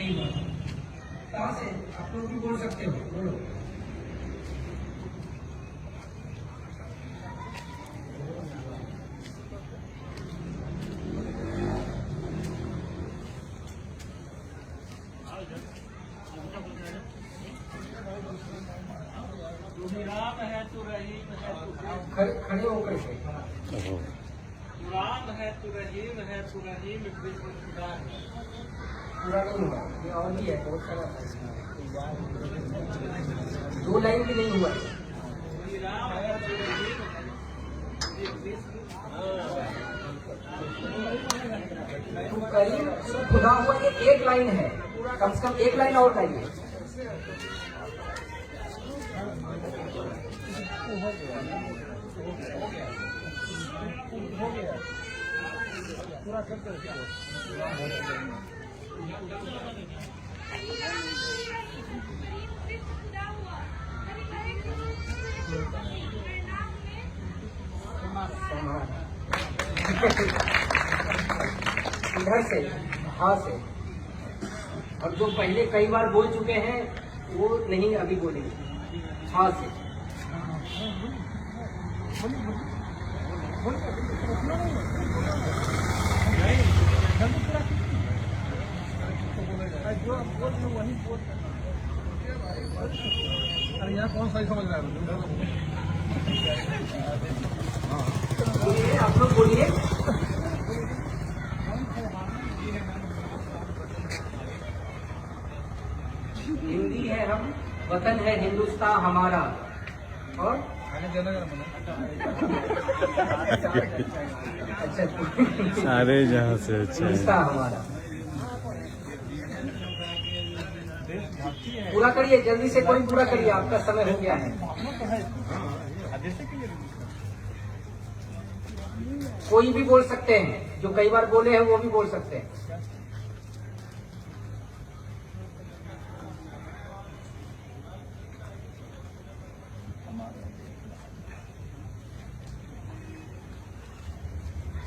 नहीं हुआ। कहाँ से आप लोग भी बोल सकते हो, बोलो। राम है तू रहीम है तू खड़े होकर के राम है तू रहीम विष्णु खुदा है। पूरा नहीं हुआ, ये और भी है, बहुत सारा था इसमें, 2 लाइन भी नहीं हुआ है। राम है तू रहीम तू करीम तू खुदा हुआ, ये 1 लाइन है, कम से कम 1 लाइन और गाइए। पूरा करते इधर से, हाँ से, और जो पहले कई बार बोल चुके हैं वो नहीं अभी बोलेंगे, हाँ से। अरे यहाँ कौन सही समझ रहा है? बोलिए, आप लोग बोलिए। हिंदी है हम, वतन है हिंदुस्तान हमारा, और अच्छा सारे जहाँ से अच्छा हिंदुस्तान हमारा। पूरा करिए जल्दी से, कोई पूरा करिए, आपका समय हो गया है। कोई भी बोल सकते हैं, जो कई बार बोले हैं वो भी बोल सकते हैं।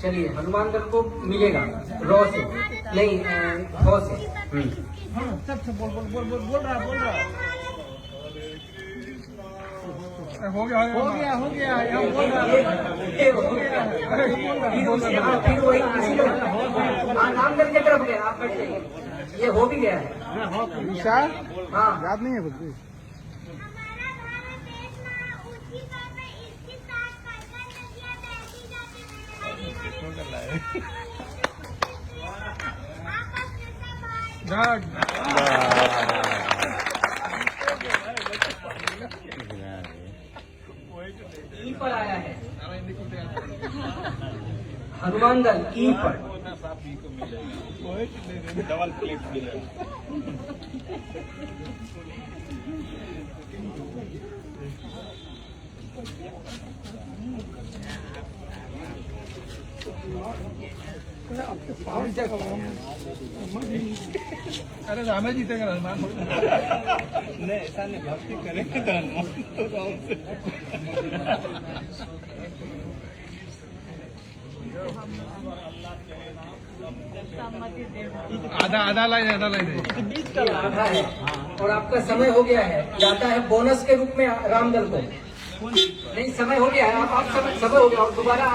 चलिए, हनुमान दल को मिलेगा रॉ से, नहीं खौ से। बोल रहा हो गया यहाँ बोल रहा फिर वही नाम दल की तरफ गया, आप बैठ जाइए, ये हो भी गया है। हाँ, याद नहीं है कुछ। ई पर आया है, हनुमान दल ई पर। डबल क्लिक अरे राम जीतेगा हनुमान नहीं, ऐसा नहीं, भक्ति करेंगे तो आधा लाइन आधा है, और आपका समय हो गया है, जाता है बोनस के रूप में रामदल को। नहीं, समय हो गया है, आप समय हो गया, और दोबारा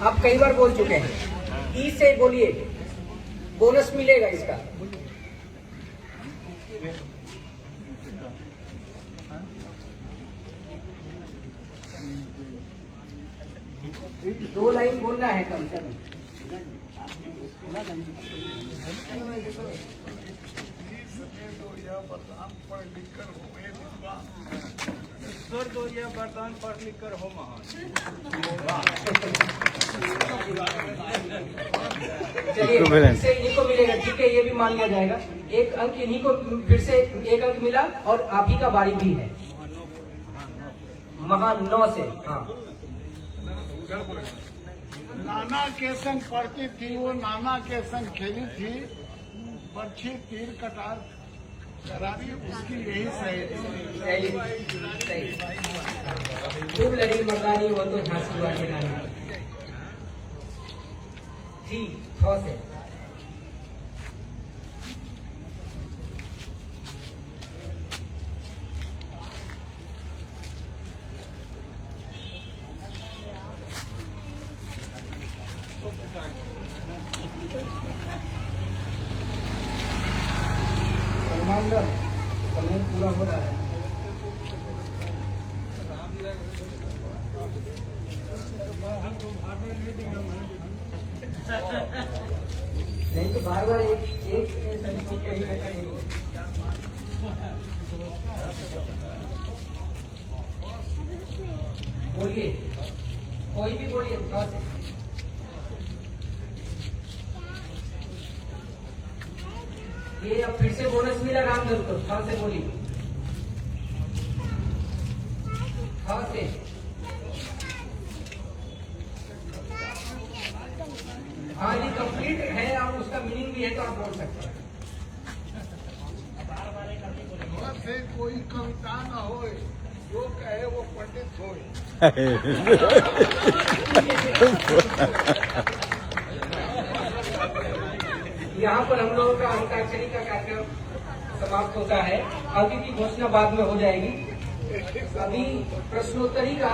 आप कई बार बोल चुके हैं। ई से बोलिए, बोनस मिलेगा इसका। दो लाइन बोलना है कम से कम। ईश्वर दो यह वरदान पढ़ लिख कर हो महान। चलिए, इन्हीं को मिलेगा, ठीक है, ये भी मान लिया जाएगा। 1 अंक इन्हीं को, फिर से 1 अंक मिला, और आप ही का बारी भी है। महान 9 से, हाँ। नाना के संग पढ़ती थी वो, नाना के संग खेली थी, बर्छी तीर कटार शराबी उसकी यही सहेली। खूब लड़ी मर्दानी वो तो झांसी वाली रानी थी। 6 से समय पूरा हो रहा है। नहीं तो बार बार एक बोलिए, कोई भी बोलिए। ये अब फिर से बोनस मिला रामदल को, हाँ से बोलिए, हाँ से। हाँ ये कंप्लीट है, आप उसका मीनिंग भी है तो आप बोल सकते हैं। से कोई कविता न हो, जो कहे वो पंडित हो। यहाँ पर हम लोगों का अंताक्षरी का कार्यक्रम समाप्त होता है। अभी की घोषणा बाद में हो जाएगी। अभी प्रश्नोत्तरी का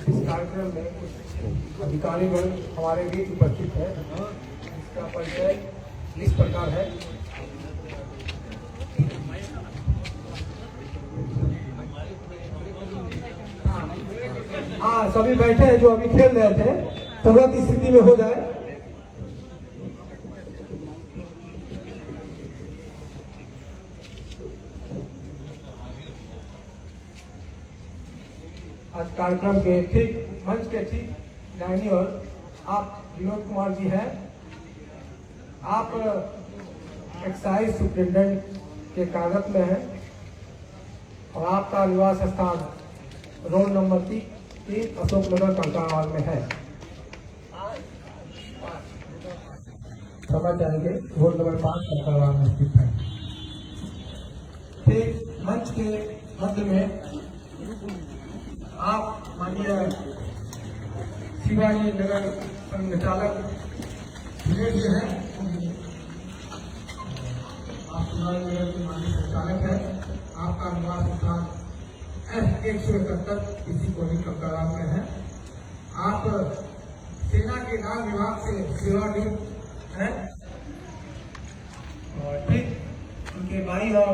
इस कार्यक्रम में कुछ अधिकारीगण हमारे बीच उपस्थित है। इसका परिचय इस प्रकार है। हाँ, सभी बैठे हैं जो अभी खेल रहे थे, तुरंत स्थिति में हो जाए। आज कार्यक्रम के ठीक मंच के ठीक दाहिनी ओर आप विनोद कुमार जी हैं। आप एक्साइज सुप्रिंटेंडेंट के कागज में हैं और आपका निवास स्थान रोड नंबर 3 अशोक नगर कंकावाल में है। समझ जाएंगे, रोड नंबर 5 कंकावाल में स्थित है। ठीक मंच के मध्य में आप माननीय शिवाजी नगर संचालक विवेक जी हैं। आप शिवाजी नगर के माननीय संचालक हैं। आपका निवास स्थान F171 इसी कोनी कंकाराम में है। आप सेना के डाक विभाग से सेवानिवृत्त हैं और ठीक उनके भाई और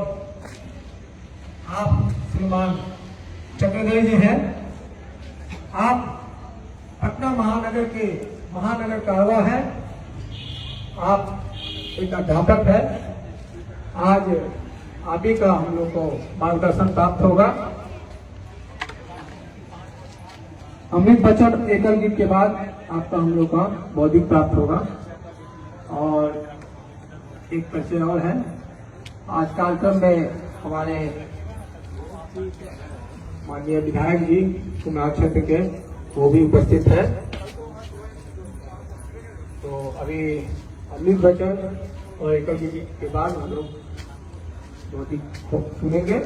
आप श्रीमान चक्रधर जी हैं। आप पटना महानगर के महानगर कारवा है। आप एक अध्यापक है। आज आप ही का हम लोग को मार्गदर्शन प्राप्त होगा। अमृत बचन एकल गीत के बाद आपका हम लोग का बौद्धिक प्राप्त होगा। और एक परिचय और है। आज कार्यक्रम में हमारे माननीय विधायक जी कुमार क्षेत्र के वो भी उपस्थित है। तो अभी अमृत बचन और एकल गीत के बाद हम लोग बौद्धिक सुनेंगे।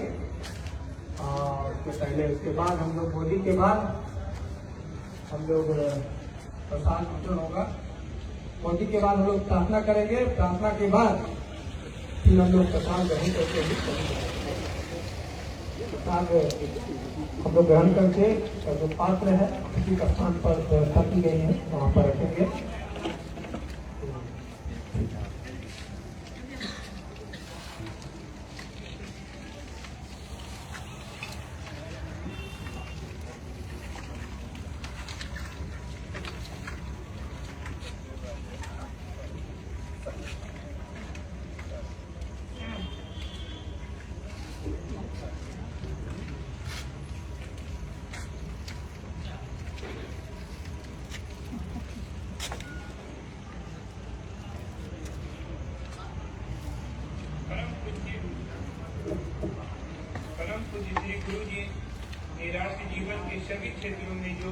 और पहले उसके बाद हम लोग बौद्धिक के बाद हम लोग प्रसाद वितरण होगा। बौद्धिक के बाद हम लोग प्रार्थना करेंगे। प्रार्थना के बाद फिर हम लोग प्रसाद ग्रहण करके प्रसाद हम लोग ग्रहण करके जो पात्र है किसी का स्थान पर व्यवस्था की गई है वहाँ पर रखेंगे। गुरु जी ने राष्ट्र जीवन के सभी क्षेत्रों में जो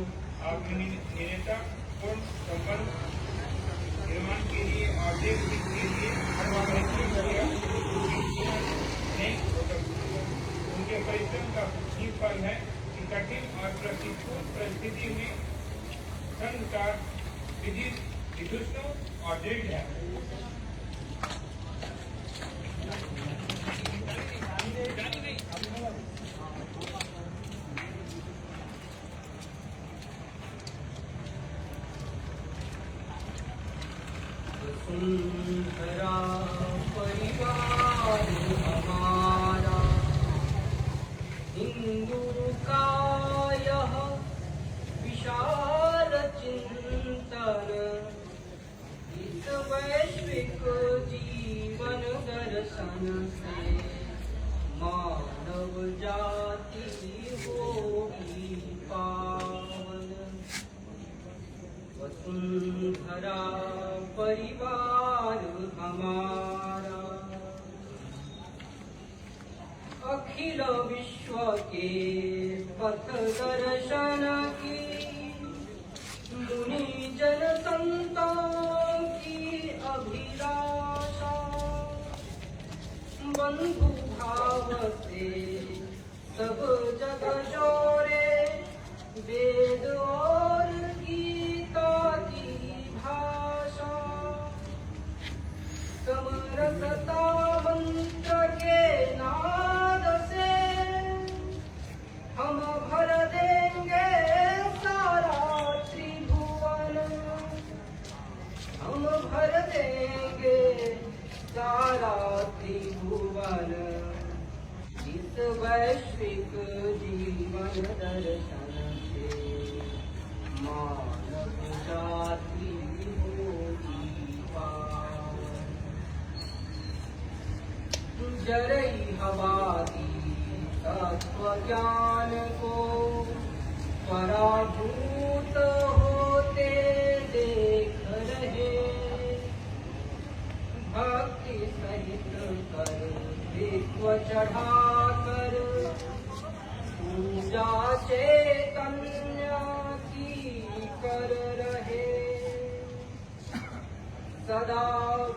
आपने निरंतर पूर्ण संबंध निर्माण के लिए और देश हित के लिए किया, उनके परिश्रम का ही फल है कि कठिन और प्रतिकूल परिस्थिति में संघ का विधि विदुषो और दृढ़ है। सुंदरा परिवार हमारा हिंदू का यह विशाल चिंतन इस वैश्विक जीवन दर्शन से मानव जाति होगी पावन। वसुंधरा परिवार हमारा अखिल विश्व के पथ दर्शन की मुनि जन संतों की अभिलाषा। बंधु भाव से सब जग जोड़े वेद और गीता की भाषा। समरसता मंत्र के नाद से हम भर देंगे सारा त्रिभुवन। हम भर देंगे सारा त्रिभुवन इस वैश्विक जीवन दर्शन से मानव जाति होगी पावन। जरई हवादी तत्व ज्ञान को पराभूत होते देख रहे। भक्ति सहित कर विश्व चढ़ाकर पूजा चैतन्य की कर रहे। सदा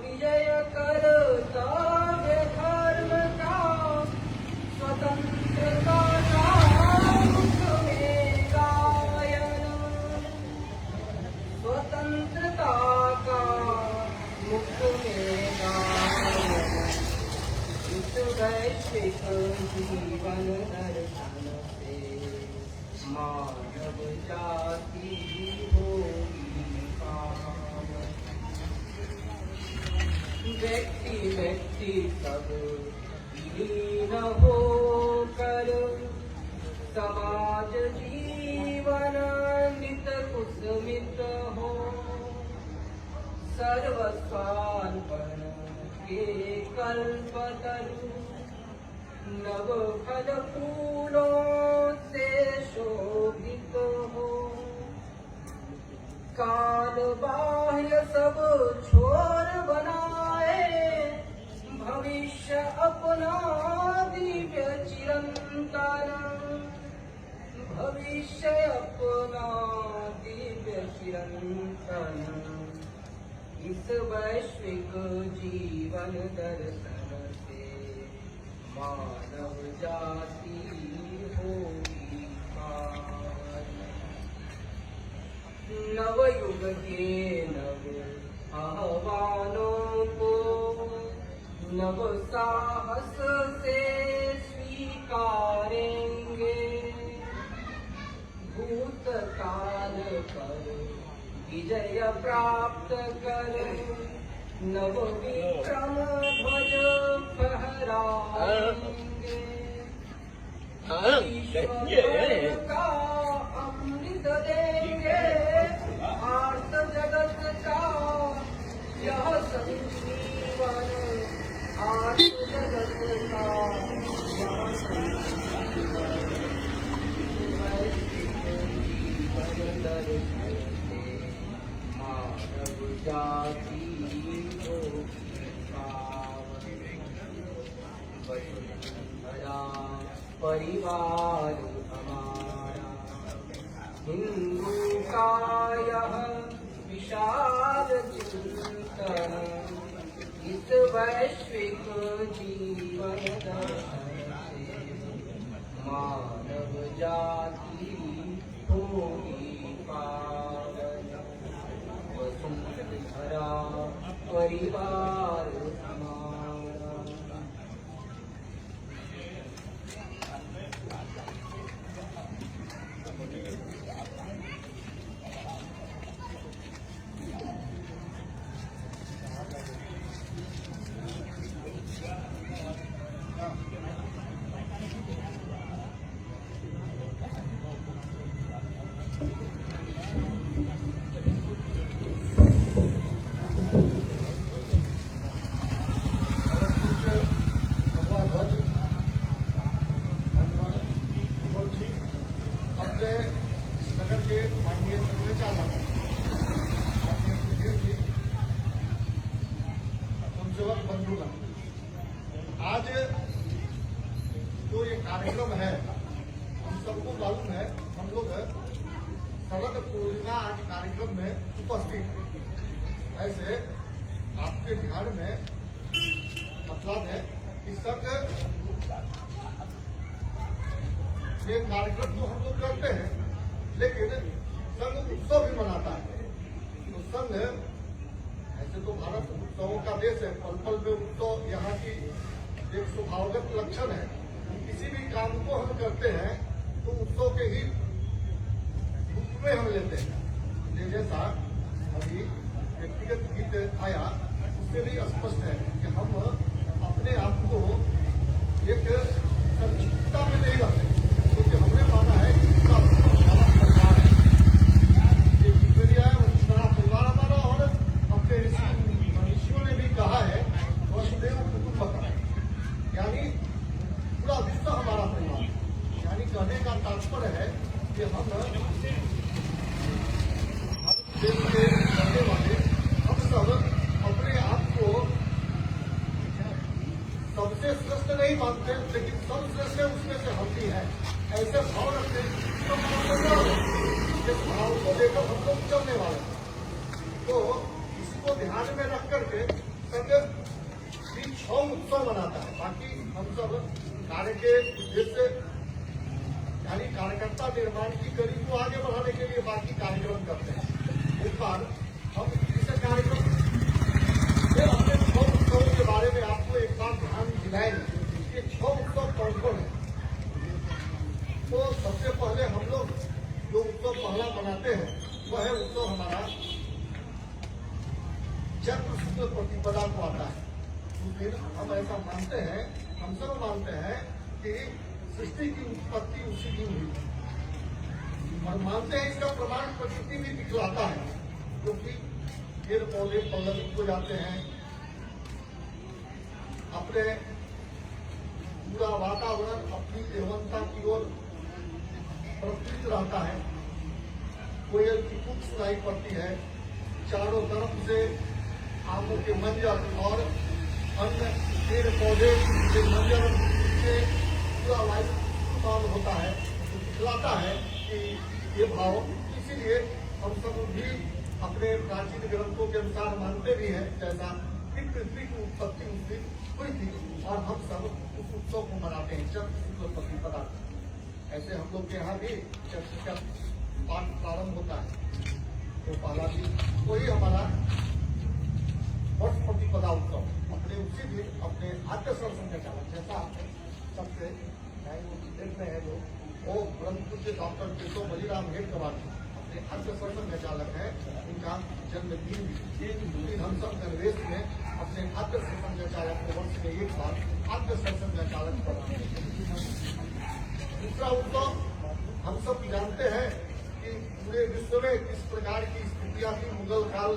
विजय कर सभ्य धर्म का स्वतंत्रता का मुख में गायन। स्वतंत्रता का मुख में गायन इस वैश्विक जीवन दर्शन से मानव जाति होगी पावन। व्यक्ति व्यक्ति सब लीन होकर समाज जीवन नित कुसुमित हो। सर्वस्वार्पण के कल्पतरु नव फल फूलों से शोभित हो। काल बाह्य सब छोर बनाए भविष्य अपना दिव्य चिरंतन। भविष्य अपना दिव्य चिरंतन इस वैश्विक जीवन दर्शन से मानव जाति होगी पावन। नवयुग के नव आह्वानों को नव साहस से स्वीकारेंगे। भूतकाल पर विजय प्राप्त कर नव विक्रम ध्वज फहराएंगे। ईश्वर का अमृत देंगे आर्त जगत का यह संजीवन। आर्त जगत का यह संजीवन मानव जाति होगी पावन। वसुंधरा परिवार हमारा हिंदू का यह विशाल चिंतन इस वैश्विक जीवन दर्शन से मानव जाति होगी पावन। परिवार हमारा। अपने नगर के माननीय संचालक स्वयंसेवक बंधुगण, आज जो ये कार्यक्रम है हम सबको मालूम है, हम लोग शरद पूर्णिमा आज कार्यक्रम में उपस्थित हैं। ऐसे आपके ध्यान में मतलब है कि सब ये कार्यक्रम तो हम लोग करते हैं, लेकिन संघ उत्सव भी मनाता है। तो संघ ऐसे तो भारत उत्सवों का देश है, पल पल में उत्सव यहाँ की एक स्वभावगत लक्षण है। किसी भी काम को हम करते हैं तो उत्सव के ही रूप में हम लेते हैं। जैसा अभी व्यक्तिगत गीत आया, उससे भी स्पष्ट है कि हम अपने आप को एक संक्षिप्तता में नहीं रखते, क्योंकि हमने माना है कि इसका बड़ा परिवार है, ये जिम्मेदारी है, बड़ा परिवार हमारा। और अपने ऋषियों ने भी कहा है वसुदेव कुटुंबकम, यानी पूरा विश्व हमारा परिवार। यानी कहने का तात्पर्य है कि हम देश के रहने वाले हम सब अपने आप को सबसे श्रेष्ठ नहीं मानते, लेकिन सर्वश्रेष्ठ है उसमें से हम भी हैं। ऐसे भाव रखते इस भाव को लेकर हम लोग चलने वाले हैं। तो इसको ध्यान में रख करके संघ 6 उत्सव मनाता है। बाकी हम सब कार्य के उद्देश्य यानी कार्यकर्ता निर्माण की कड़ी को आगे बढ़ाने के लिए बाकी कार्यक्रम करते हैं। इस बार हम इस कार्यक्रम में अपने 6 उत्सवों के बारे में आपको एक बार ध्यान दिलाएंगे। ये 6 उत्सव कौन कौन है? तो सबसे पहले हम लोग जो उत्सव पहला मनाते हैं वह है उत्सव हमारा चैत्र शुक्ल प्रतिपदा को आता है। उस दिन हम ऐसा मानते हैं, हम सब मानते हैं कि सृष्टि की उत्पत्ति उसी दिन हुई, और मानते हैं इसका प्रमाण प्रकृति भी दिखलाता है, क्योंकि पेड़ पौधे पल्लवित हो जाते हैं, अपने पूरा वातावरण अपनी एवंता की ओर प्रवृत्त रहता है। कोयल की कूक सुनाई पड़ती है, चारों तरफ से आमों के मंजर और अन्य पेड़ पौधे के मंजर से पूरा वायुमान होता है, तो दिखलाता है कि ये भाव। इसीलिए हम सब भी अपने प्राचीन ग्रंथों के अनुसार मानते भी हैं, जैसा कि पृथ्वी की उत्पत्ति उस दिन हुई थी, और हम सब उस उत्सव को मनाते हैं चैत्र शुक्ल प्रतिपदा। ऐसे हम लोग के यहाँ भी चैत्र का पाठ प्रारंभ होता है। तो पहला दिन वही हमारा वर्ष प्रतिपदा उत्सव, अपने उसी दिन अपने आद्य सरसंघ का चालक, जैसा सबसे देख रहे हैं जो वो ब्रह्मपुर के डॉक्टर केशव बलीराम हेडगेवार अपने आद्य सरसंघ का चालक है। इनका जन्मदिन भी हम सब गणवेश में अपने आद्य सरसंघ का चालक को वर्ष में एक बार आद्य सरसंघ का चालक बनाते हैं। दूसरा उत्सव हम सब जानते हैं कि पूरे विश्व में किस प्रकार की स्थितियां थी। मुगल काल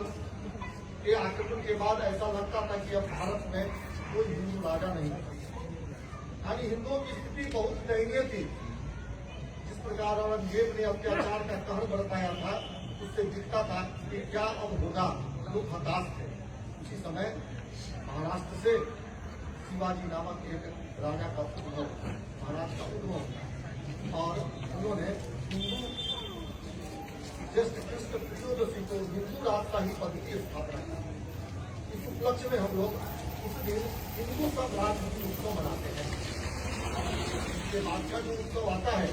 के आक्रमण के बाद ऐसा लगता था कि अब भारत में कोई हिंदू राजा नहीं था, यानी हिंदुओं की स्थिति बहुत दयनीय थी। जिस प्रकार औरंगजेब ने अत्याचार का कहर बरताया था, उससे दिखता था कि क्या अब होगा, लोग हताश थे। उसी समय महाराष्ट्र से शिवाजी नामक एक राजा का उद्भव, महाराष्ट्र का उद्भव, और उन्होंने हिंदू ज्येष्ठ कृष्ण त्रयोदशी को हिंदू राज का ही पद की स्थापना की। इस उपलक्ष्य में हम लोग उस दिन हिंदू साम्राज्य की उत्सव मनाते हैं। इसके बाद का जो उत्सव आता है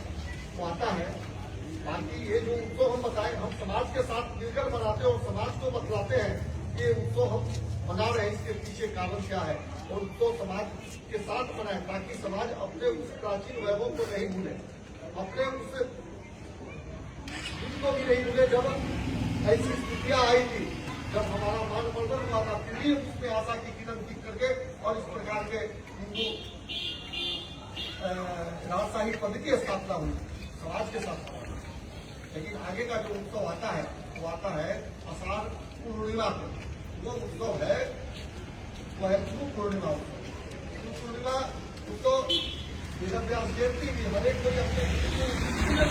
वो आता है। बाकी ये जो उत्सव हम बताए, हम समाज के साथ मिलकर मनाते हैं और समाज को बतलाते हैं ये उत्सव हम मना रहे हैं, इसके पीछे कारण क्या है, और उत्सव समाज के साथ मनाए ताकि समाज अपने उस प्राचीन वैभव को नहीं भूले, अपने उस दिन को भी नहीं भूले जब ऐसी स्थितियां आई थी, जब हमारा मान मर्दन हुआ था, फिर भी उसमें आशा की किरण दिख करके और इस प्रकार के हिंदू राजशाही पद की स्थापना हुई समाज के साथ। लेकिन आगे का जो उत्सव आता है वो आता है आषाढ़ पूर्णिमा को। वो उत्सव है वो है गुरु पूर्णिमा उत्सव। गुरु पूर्णिमा उत्सव वेद व्यास जयंती भी हरेक कोई अपने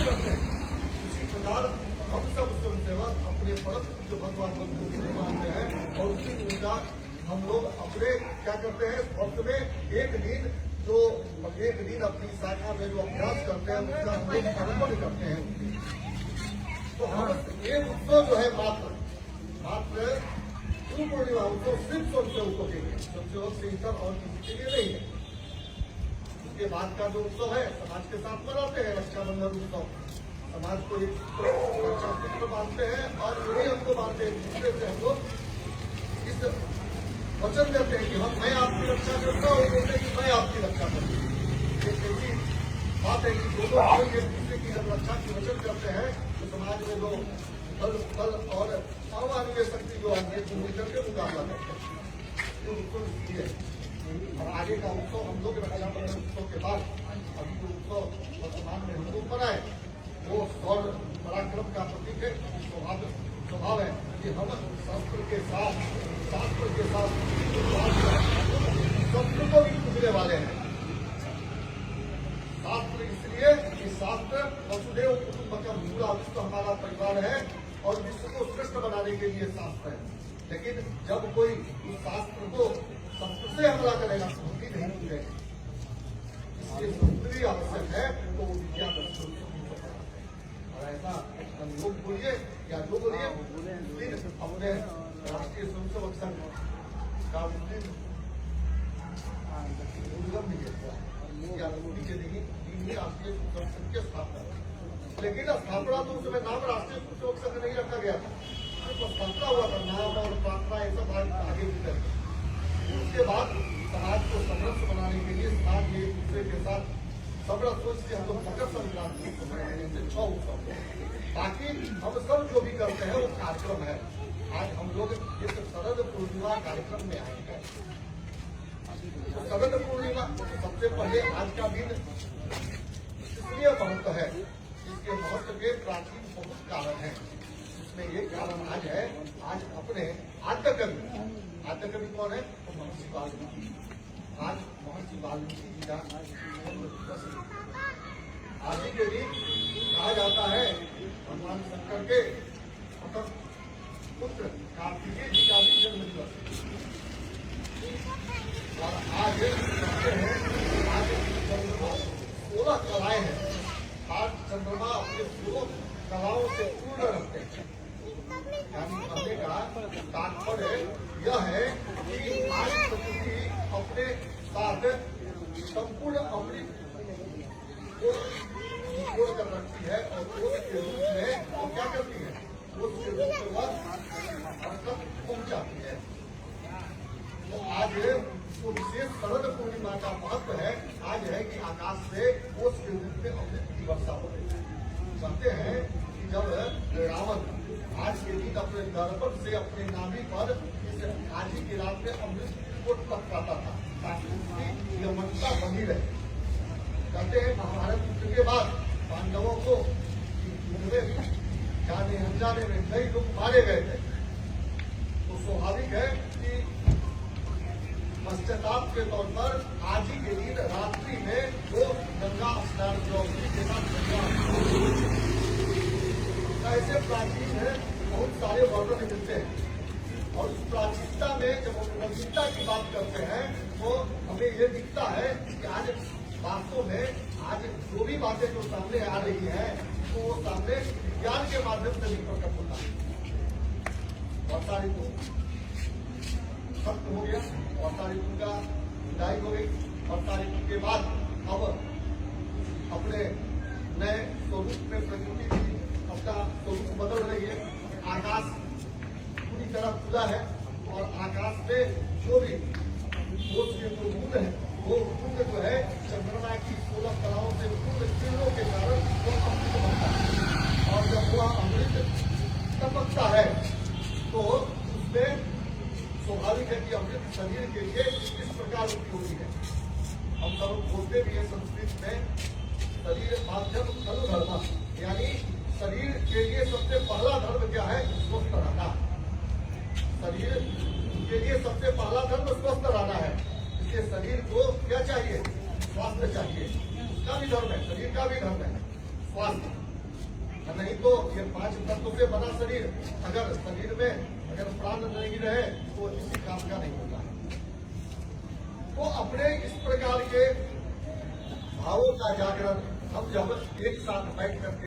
करते हैं। उसी प्रकार हम सब स्वयंसेवक अपने परम जो भगवान को मानते हैं और उसी पूजा हम लोग अपने क्या करते हैं, वक्त में एक दिन अपनी शाखा में जो अभ्यास करते हैं उसका हम लोग समर्पण करते हैं। तो हम ये उत्सव जो है मात्र गुरु पूर्णिमा उत्सव सिर्फ स्वयंसेवकों के लिए, स्वयंसेवक से इतर और किसी के लिए नहीं है। उसके बाद का जो उत्सव है समाज के साथ मनाते हैं, रक्षाबंधन उत्सव, समाज को एक रक्षा सूत्र बांधते हैं और यही हमको बांधते हैं, दूसरे से हम लोग इस वचन देते हैं कि मैं आपकी रक्षा करता हूँ, बोलते कि मैं आपकी रक्षा करता हूँ। एक ऐसी बात है कि दोनों एक दूसरे की जब रक्षा की वचन करते हैं तो समाज में जो बल और अमानवीय शक्ति जो आगे को मिलकर के मुकाबला करते हैं, तो उत्सव इसलिए। और आगे का उत्सव हम लोग रक्षाबंधन उत्सव के बाद अभी जो उत्सव वर्तमान में हम लोग बनाए वो सौर पराक्रम का प्रतीक है। स्वभाव है कि हम शास्त्र के साथ शस्त्र को भी पूजने वाले हैं। शास्त्र इसलिए कि शास्त्र वसुदेव कुटुंबकम, पूरा विश्व हमारा परिवार है और विश्व को श्रेष्ठ बनाने के लिए शास्त्र है। लेकिन जब कोई उस शास्त्र को शस्त्र से हमला करेगा तो हम भी नहीं पूजेंगे, इसलिए शस्त्र भी आवश्यक है। तो वो विद्या और ऐसा योग बोलिए या जो बोलिए अपने राष्ट्रीय स्वयंसेवक संघ का उद्गम भी किया राष्ट्रीय स्वयंसेवक संघ की स्थापना। लेकिन स्थापना तो उस समय नाम राष्ट्रीय स्वयंसेवक संघ नहीं रखा गया था, तो स्थापना हुआ था, नाम और प्रार्थना ये सब आगे भी करके। उसके बाद समाज को समरस बनाने के लिए समाज एक दूसरे के साथ समरस सोच से हम लोग मकर संक्रांति से 6 उत्सव, बाकी हम सब जो भी करते हैं वो कार्यक्रम है। आज हम लोग इस शरद पूर्णिमा कार्यक्रम में आए हैं। शरद पूर्णिमा सबसे पहले आज का दिन इसलिए महत्व है, इसके महत्व के प्राचीन बहुत कारण है। इसमें एक कारण आज है, आज अपने आद्य कवि कौन है, तो महर्षि वाल्मीकि। आज महर्षि वाल्मीकि जी का आज ही के दिन कहा जाता है भगवान शंकर के पुत्र कार्तिकेय जी का भी जन्म दिवस। और आज कहते हैं आज चंद्रमा 16 कलाएं हैं। आज चंद्रमा अपने 16 कलाओं से पूर्ण रखते हैं। यानी कहने का तात्पर्य यह है कि आज प्रकृति अपने साथ संपूर्ण अमृत को कर रखती है और ओस के रूप में वो क्या करती है, ओस के रूप में वह तक पहुंचाती है। तो आज वो विशेष शरद पूर्णिमा का महत्व है, आज है कि आकाश से ओस के रूप में अमृत की वर्षा हो रही है। कहते हैं कि जब रावण आज के दिन अपने दर्पण से अपने नाभि पर इस आजी की रात में अमृत को टपकाता था ताकि उसकी यमनता बनी रहे। कहते हैं महाभारत युद्ध के बाद पांडवों को जाने अनजाने में कई लोग मारे गए थे, तो स्वाभाविक है कि पश्चाताप के तौर पर आज ही के दिन रात्रि में वो गंगा स्नान के साथ ऐसे प्राचीन है, बहुत सारे वर्णन मिलते हैं। और उस प्राचीनता में जब हम नवीनता की बात करते हैं तो हमें ये दिखता है कि आज वास्तव में आज जो भी बातें जो सामने आ रही है तो वो सामने विज्ञान के माध्यम से भी प्रकट होता है। वर्षा ऋतु खत्म हो गया, वर्षा ऋतु का विदाई हो गई। वर्षा ऋतु के बाद अब अपने नए स्वरूप में प्रकृति अपना स्वरूप बदल रही है। आकाश पूरी तरह खुला है, और आकाश में जो भी ठोस के जो बूंद है वो बूंद जो है चंद्रमा की 16 कलाओं से पूर्ण किरणों के कारण वो अमृत बनता है। और जब वह अमृत टपकता है तो उसमें स्वाभाविक है कि अमृत शरीर के लिए इस प्रकार उपयोगी है। हम सब बोलते भी है संस्कृत में शरीर माध्यम धर्म धर्म, यानी शरीर के लिए सबसे पहला धर्म क्या है? स्वस्थ रहना। शरीर के लिए सबसे पहला धर्म स्वस्थ रहना है। इसलिए शरीर को क्या चाहिए? स्वास्थ्य चाहिए। उसका भी धर्म है, शरीर का भी धर्म है स्वास्थ्य। नहीं तो ये 5 तत्वों से बना शरीर, अगर शरीर में अगर प्राण नहीं रहे तो किसी काम का नहीं होता है। तो अपने इस प्रकार के भावों का जागरण हम जब एक साथ बैठ करके